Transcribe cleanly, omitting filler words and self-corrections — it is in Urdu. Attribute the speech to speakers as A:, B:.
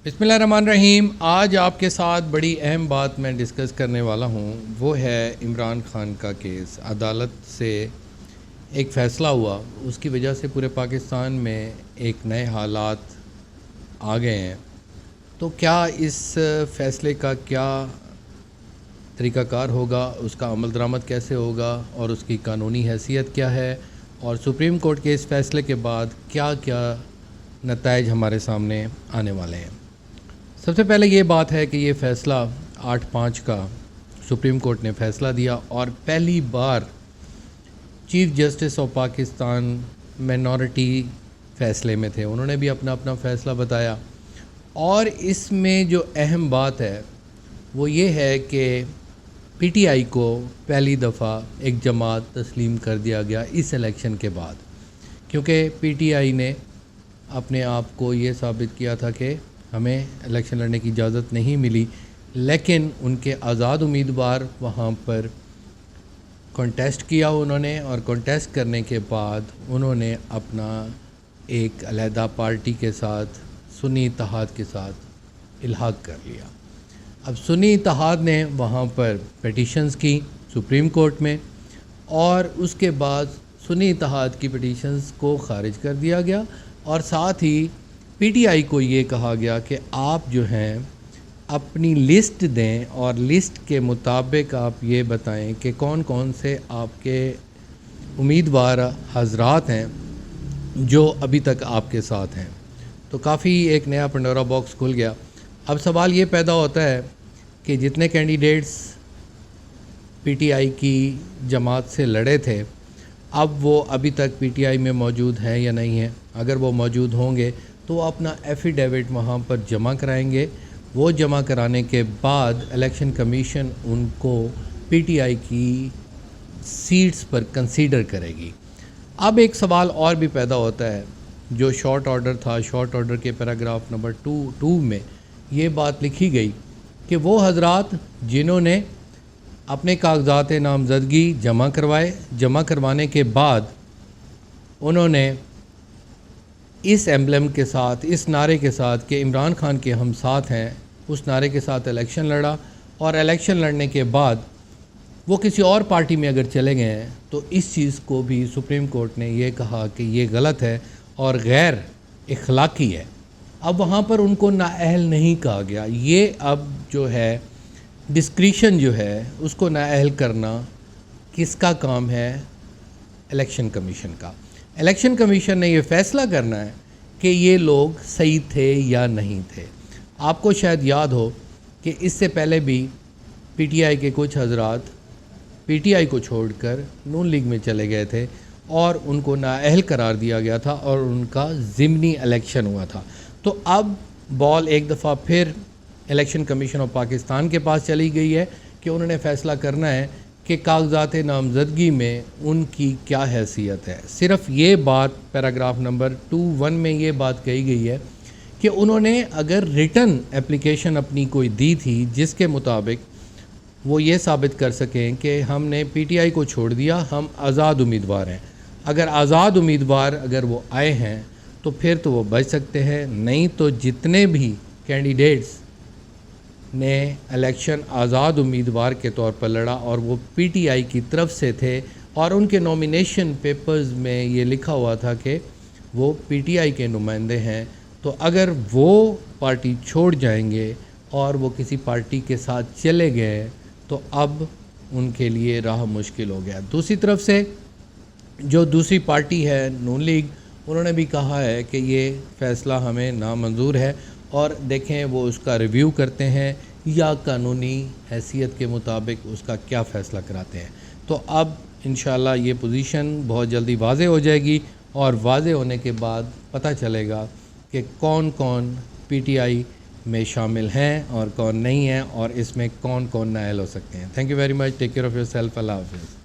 A: بسم اللہ الرحمن الرحیم۔ آج آپ کے ساتھ بڑی اہم بات میں ڈسکس کرنے والا ہوں، وہ ہے عمران خان کا کیس۔ عدالت سے ایک فیصلہ ہوا، اس کی وجہ سے پورے پاکستان میں ایک نئے حالات آ گئے ہیں۔ تو کیا اس فیصلے کا کیا طریقہ کار ہوگا، اس کا عمل درآمد کیسے ہوگا اور اس کی قانونی حیثیت کیا ہے، اور سپریم کورٹ کے اس فیصلے کے بعد کیا کیا نتائج ہمارے سامنے آنے والے ہیں۔ سب سے پہلے یہ بات ہے کہ یہ فیصلہ 8/5 کا سپریم کورٹ نے فیصلہ دیا، اور پہلی بار chief justice of Pakistan minority فیصلے میں تھے۔ انہوں نے بھی اپنا فیصلہ بتایا، اور اس میں جو اہم بات ہے وہ یہ ہے کہ پی ٹی آئی کو پہلی دفعہ ایک جماعت تسلیم کر دیا گیا اس الیکشن کے بعد، کیونکہ پی ٹی آئی نے اپنے آپ کو یہ ثابت کیا تھا کہ ہمیں الیکشن لڑنے کی اجازت نہیں ملی، لیکن ان کے آزاد امیدوار وہاں پر کنٹیسٹ کیا انہوں نے، اور کنٹیسٹ کرنے کے بعد انہوں نے اپنا ایک علیحدہ پارٹی کے ساتھ، سنی اتحاد کے ساتھ الحاق کر لیا۔ اب سنی اتحاد نے وہاں پر پٹیشنز کی سپریم کورٹ میں، اور اس کے بعد سنی اتحاد کی پٹیشنز کو خارج کر دیا گیا، اور ساتھ ہی پی ٹی آئی کو یہ کہا گیا کہ آپ جو ہیں اپنی لسٹ دیں، اور لسٹ کے مطابق آپ یہ بتائیں کہ کون کون سے آپ کے امیدوار حضرات ہیں جو ابھی تک آپ کے ساتھ ہیں۔ تو کافی ایک نیا پنڈورا باکس کھل گیا۔ اب سوال یہ پیدا ہوتا ہے کہ جتنے کینڈیڈیٹس پی ٹی آئی کی جماعت سے لڑے تھے، اب وہ ابھی تک پی ٹی آئی میں موجود ہیں یا نہیں ہیں۔ اگر وہ موجود ہوں گے تو وہ اپنا ایفیڈیوٹ وہاں پر جمع کرائیں گے۔ وہ جمع کرانے کے بعد الیکشن کمیشن ان کو پی ٹی آئی کی سیٹس پر کنسیڈر کرے گی۔ اب ایک سوال اور بھی پیدا ہوتا ہے، جو شارٹ آرڈر تھا، شارٹ آرڈر کے پیراگراف نمبر 2 میں یہ بات لکھی گئی کہ وہ حضرات جنہوں نے اپنے کاغذات نامزدگی جمع کروائے، جمع کروانے کے بعد انہوں نے اس ایمبلم کے ساتھ، اس نعرے کے ساتھ کہ عمران خان کے ہم ساتھ ہیں، اس نعرے کے ساتھ الیکشن لڑا، اور الیکشن لڑنے کے بعد وہ کسی اور پارٹی میں اگر چلے گئے ہیں تو اس چیز کو بھی سپریم کورٹ نے یہ کہا کہ یہ غلط ہے اور غیر اخلاقی ہے۔ اب وہاں پر ان کو نااہل نہیں کہا گیا۔ یہ اب جو ہے ڈسکریشن جو ہے اس کو نااہل کرنا کس کا کام ہے؟ الیکشن کمیشن کا۔ الیکشن کمیشن نے یہ فیصلہ کرنا ہے کہ یہ لوگ صحیح تھے یا نہیں تھے۔ آپ کو شاید یاد ہو کہ اس سے پہلے بھی پی ٹی آئی کے کچھ حضرات پی ٹی آئی کو چھوڑ کر نون لیگ میں چلے گئے تھے، اور ان کو نااہل قرار دیا گیا تھا، اور ان کا ضمنی الیکشن ہوا تھا۔ تو اب بال ایک دفعہ پھر الیکشن کمیشن آف پاکستان کے پاس چلی گئی ہے کہ انہوں نے فیصلہ کرنا ہے کہ کاغذات نامزدگی میں ان کی کیا حیثیت ہے۔ صرف یہ بات پیراگراف نمبر 2(1) میں یہ بات کہی گئی ہے کہ انہوں نے اگر ریٹن اپلیکیشن اپنی کوئی دی تھی جس کے مطابق وہ یہ ثابت کر سکیں کہ ہم نے پی ٹی آئی کو چھوڑ دیا، ہم آزاد امیدوار ہیں، اگر آزاد امیدوار اگر وہ آئے ہیں تو پھر تو وہ بچ سکتے ہیں، نہیں تو جتنے بھی کینڈیڈیٹس نے الیکشن آزاد امیدوار کے طور پر لڑا اور وہ پی ٹی آئی کی طرف سے تھے، اور ان کے نومینیشن پیپرز میں یہ لکھا ہوا تھا کہ وہ پی ٹی آئی کے نمائندے ہیں، تو اگر وہ پارٹی چھوڑ جائیں گے اور وہ کسی پارٹی کے ساتھ چلے گئے تو اب ان کے لیے راہ مشکل ہو گیا۔ دوسری طرف سے جو دوسری پارٹی ہے نون لیگ، انہوں نے بھی کہا ہے کہ یہ فیصلہ ہمیں نامنظور ہے، اور دیکھیں وہ اس کا ریویو کرتے ہیں یا قانونی حیثیت کے مطابق اس کا کیا فیصلہ کراتے ہیں۔ تو اب انشاءاللہ یہ پوزیشن بہت جلدی واضح ہو جائے گی، اور واضح ہونے کے بعد پتہ چلے گا کہ کون کون پی ٹی آئی میں شامل ہیں اور کون نہیں ہیں، اور اس میں کون کون نااہل ہو سکتے ہیں۔ Thank you very much, take care of yourself, اللہ حافظ۔